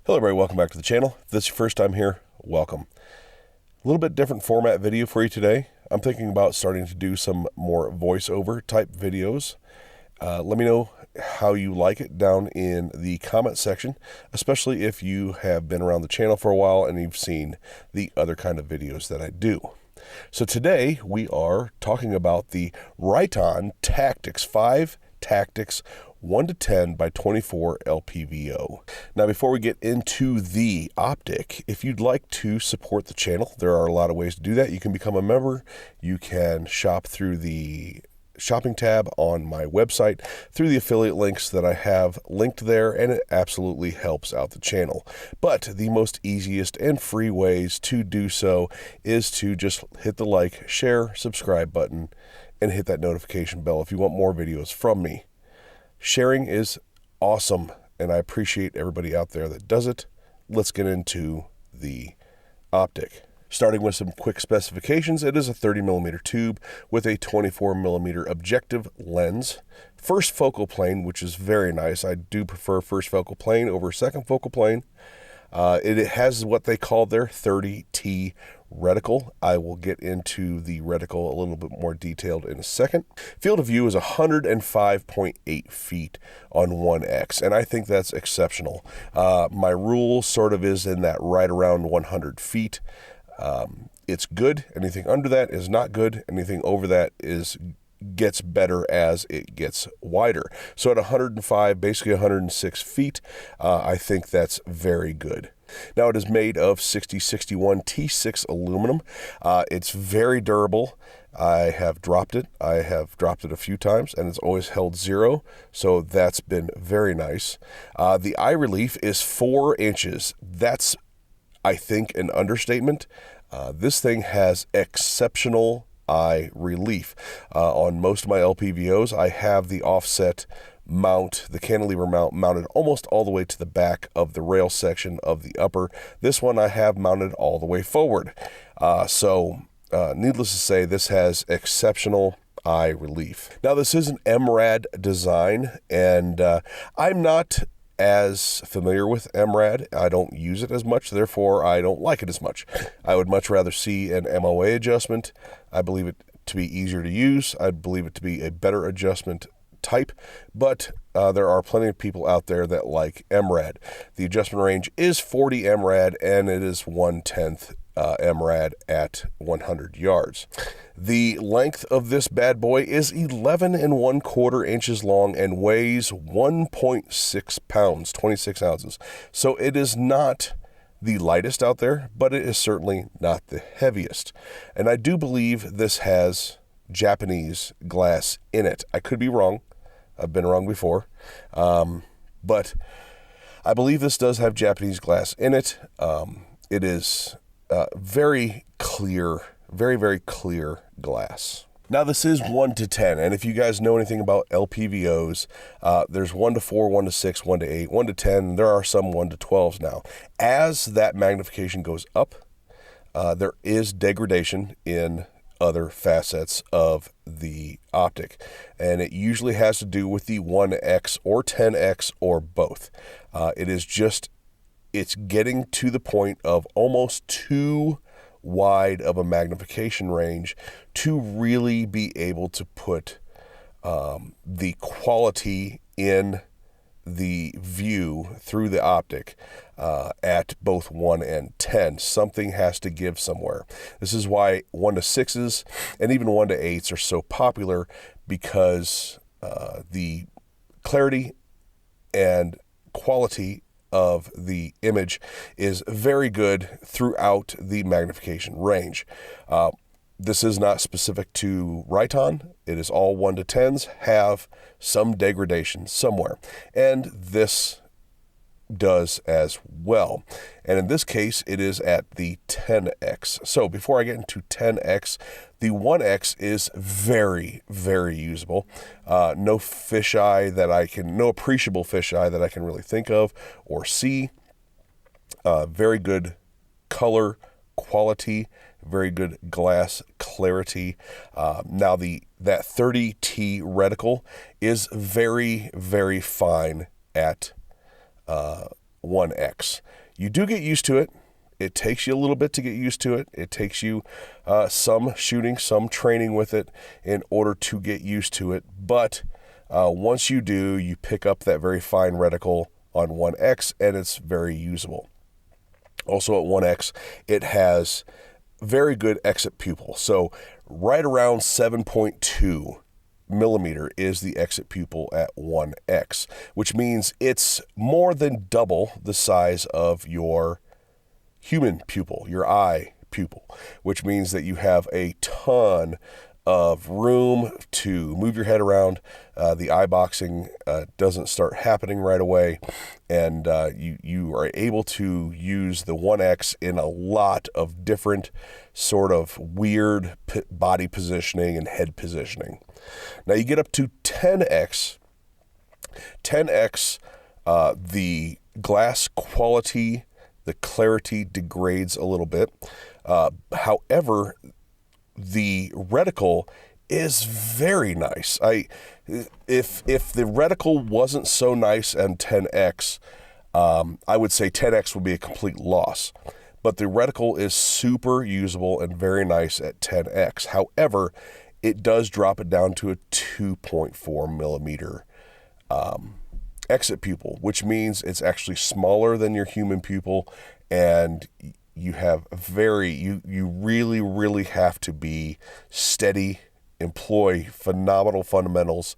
Hello everybody, welcome back to the channel. If this is your first time here, welcome. A little bit different format video for you today. I'm thinking about starting to do some more voiceover type videos. Let me know how you like it down in the comment section, especially if you have been around the channel for a while and you've seen the other kind of videos that I do. So today we are talking about the Riton Tactix 5 Tactix 1-10x24 LPVO. Now, before we get into the optic, if you'd like to support the channel, there are a lot of ways to do that. You can become a member. You can shop through the shopping tab on my website through the affiliate links that I have linked there, and it absolutely helps out the channel. But the most easiest and free ways to do so is to just hit the like, share, subscribe button, and hit that notification bell if you want more videos from me. Sharing is awesome, and I appreciate everybody out there that does it. Let's get into the optic. Starting with some quick specifications, it is a 30mm tube with a 24mm objective lens. First focal plane, which is very nice. I do prefer first focal plane over second focal plane. It has what they call their 30T reticle. I will get into the reticle a little bit more detailed in a second. Field of view is 105.8 feet on 1x, and I think that's exceptional. My rule sort of is in that right around 100 feet. It's good. Anything under that is not good. Anything over that gets better as it gets wider. So at 105, basically 106 feet, I think that's very good. Now, it is made of 6061 T6 aluminum. It's very durable. I have dropped it. I have dropped it a few times, and it's always held zero, so that's been very nice. The eye relief is 4 inches. That's, I think, an understatement. This thing has exceptional eye relief. On most of my LPVOs, I have the offset mount, the cantilever mount, mounted almost all the way to the back of the rail section of the upper. This one I have mounted all the way forward. Needless to say, this has exceptional eye relief. Now, this is an MRAD design, and I'm not as familiar with MRAD. I don't use it as much, therefore I don't like it as much. I would much rather see an MOA adjustment. I believe it to be easier to use. I believe it to be a better adjustment type, but there are plenty of people out there that like MRAD. The adjustment range is 40 MRAD, and it is 1/10 MRAD at 100 yards. The length of this bad boy is 11 1/4 inches long and weighs 1.6 pounds, 26 ounces. So it is not the lightest out there, but it is certainly not the heaviest. And I do believe this has Japanese glass in it. I could be wrong. I've been wrong before. But I believe this does have Japanese glass in it. It is very clear, very, very clear glass. Now, this is 1-10, and if you guys know anything about LPVOs, there's 1-4, 1-6, 1-8, 1-10. There are some 1-12s now. As that magnification goes up, there is degradation in other facets of the optic, and it usually has to do with the 1x or 10x or both. It's getting to the point of almost too wide of a magnification range to really be able to put the quality in the view through the optic at both 1 and 10. Something has to give somewhere. This is why 1-6s and even 1-8s are so popular, because the clarity and quality of the image is very good throughout the magnification range. This is not specific to Riton. It is all 1-10s have some degradation somewhere, and this does as well. And in this case, it is at the 10x. So before I get into 10x, the 1x is very, very usable. No fisheye that I can, no appreciable fisheye that I can really think of or see. Very good color quality, very good glass clarity. Now that 30T reticle is very, very fine at 1X. You do get used to it. It takes you a little bit to get used to it. It takes you some shooting, some training with it in order to get used to it. But once you do, you pick up that very fine reticle on 1X, and it's very usable. Also at 1X, it has very good exit pupil. So right around 7.2 millimeter is the exit pupil at 1X, which means it's more than double the size of your human pupil, your eye pupil, which means that you have a ton of room to move your head around. The eye boxing doesn't start happening right away, and you are able to use the 1X in a lot of different sort of weird body positioning and head positioning. Now you get up to 10X. 10X, the glass quality, the clarity degrades a little bit. However, the reticle is very nice. If the reticle wasn't so nice on 10X, I would say 10X would be a complete loss. But the reticle is super usable and very nice at 10X. However, it does drop it down to a 2.4 millimeter exit pupil, which means it's actually smaller than your human pupil, and you have you really have to be steady, employ phenomenal fundamentals,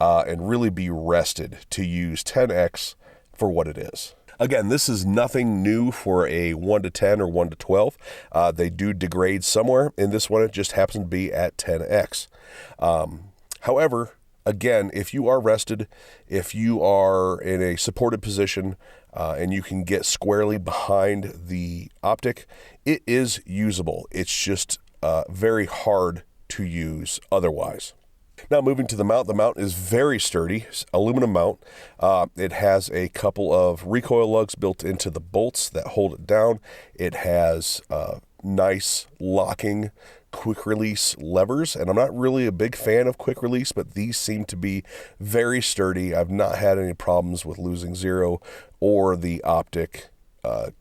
and really be rested to use 10X for what it is. Again, this is nothing new for a 1-10 or 1-12. They do degrade somewhere. In this one, it just happens to be at 10X. However, again, if you are rested, if you are in a supported position, and you can get squarely behind the optic, it is usable. It's just very hard to use otherwise. Now moving to the mount. The mount is very sturdy, aluminum mount. It has a couple of recoil lugs built into the bolts that hold it down. It has nice locking quick release levers, and I'm not really a big fan of quick release, but these seem to be very sturdy. I've not had any problems with losing zero or the optic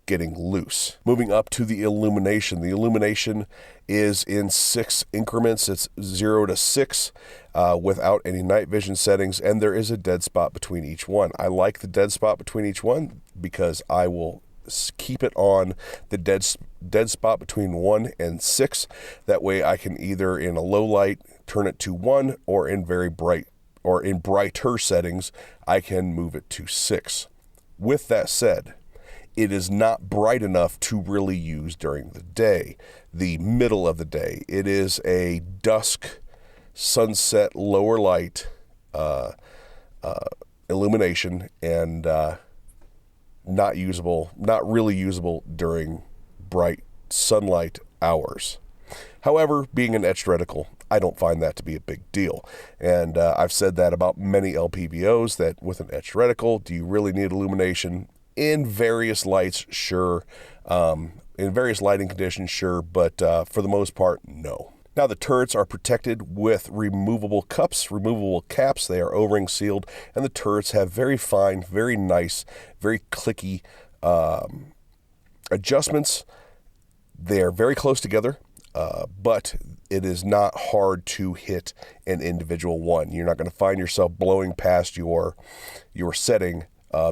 getting loose. Moving up to the Illumination. The Illumination is in 6 increments. It's 0 to 6 without any night vision settings, and there is a dead spot between each one. I like the dead spot between each one because I will keep it on the dead spot between 1 and 6. That way I can either in a low light turn it to 1, or in very bright or in brighter settings I can move it to 6. With that said, it is not bright enough to really use during the day, the middle of the day. It is a dusk, sunset, lower light illumination, and not really usable during bright sunlight hours. However, being an etched reticle, I don't find that to be a big deal. And I've said that about many LPVOs, that with an etched reticle, do you really need illumination? In various lights, sure. In various lighting conditions, sure. But for the most part, no. Now the turrets are protected with removable cups, removable caps. They are O-ring sealed, and the turrets have very fine, very nice, very clicky adjustments. They are very close together, but it is not hard to hit an individual one. You're not going to find yourself blowing past your setting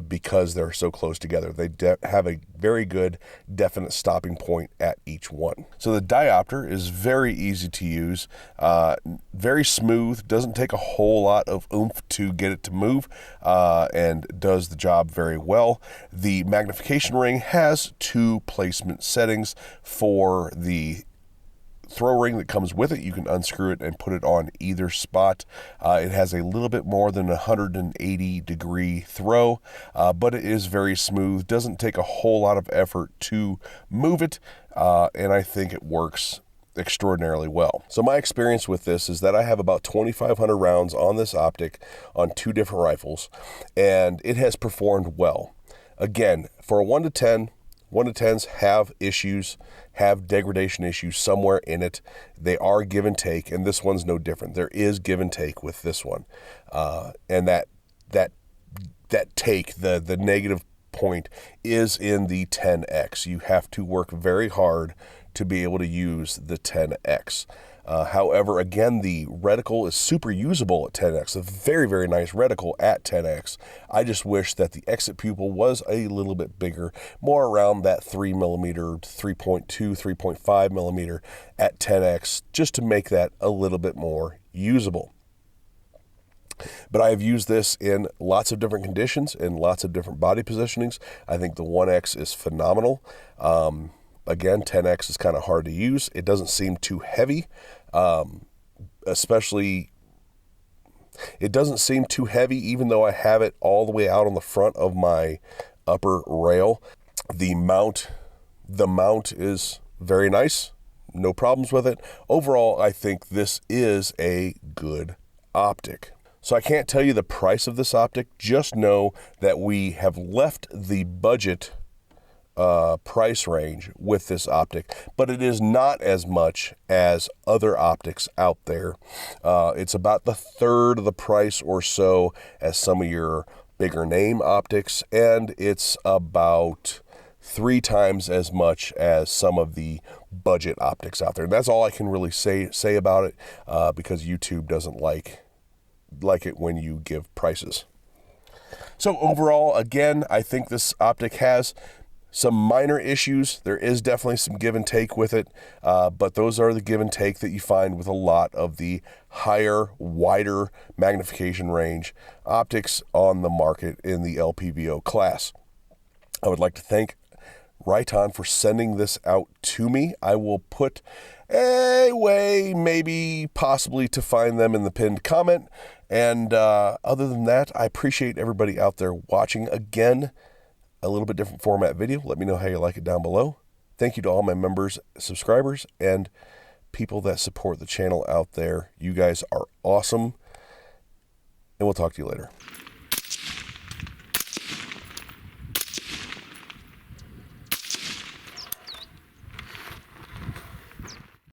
because they're so close together. They have a very good, definite stopping point at each one. So the diopter is very easy to use, very smooth, doesn't take a whole lot of oomph to get it to move, and does the job very well. The magnification ring has 2 placement settings for the throw ring that comes with it. You can unscrew it and put it on either spot. It has a little bit more than 180 degree throw, but it is very smooth. Doesn't take a whole lot of effort to move it, and I think it works extraordinarily well. So my experience with this is that I have about 2,500 rounds on this optic on 2 different rifles, and it has performed well. Again, for a 1-10, 1-10s have issues, have degradation issues somewhere in it. They are give and take, and this one's no different. There is give and take with this one, and that take, the negative point is in the 10X. You have to work very hard to be able to use the 10X. However, again, the reticle is super usable at 10X. A very, very nice reticle at 10X. I just wish that the exit pupil was a little bit bigger, more around that 3mm, 3.2, 3.5mm at 10X, just to make that a little bit more usable. But I have used this in lots of different conditions, in lots of different body positionings. I think the 1X is phenomenal. Again, 10X is kind of hard to use. It doesn't seem too heavy, especially, it doesn't seem too heavy even though I have it all the way out on the front of my upper rail. The mount is very nice. No problems with it. Overall, I think this is a good optic. So I can't tell you the price of this optic. Just know that we have left the budget price range with this optic, but it is not as much as other optics out there. It's about the third of the price or so as some of your bigger name optics, and it's about 3 times as much as some of the budget optics out there. And that's all I can really say about it, because YouTube doesn't like it when you give prices. So overall, again, I think this optic has some minor issues. There is definitely some give and take with it, but those are the give and take that you find with a lot of the higher, wider magnification range optics on the market in the LPVO class. I would like to thank Riton for sending this out to me. I will put a way, maybe possibly, to find them in the pinned comment. And other than that, I appreciate everybody out there watching. Again, a little bit different format video. Let me know how you like it down below. Thank you to all my members, subscribers, and people that support the channel out there. You guys are awesome, and we'll talk to you later.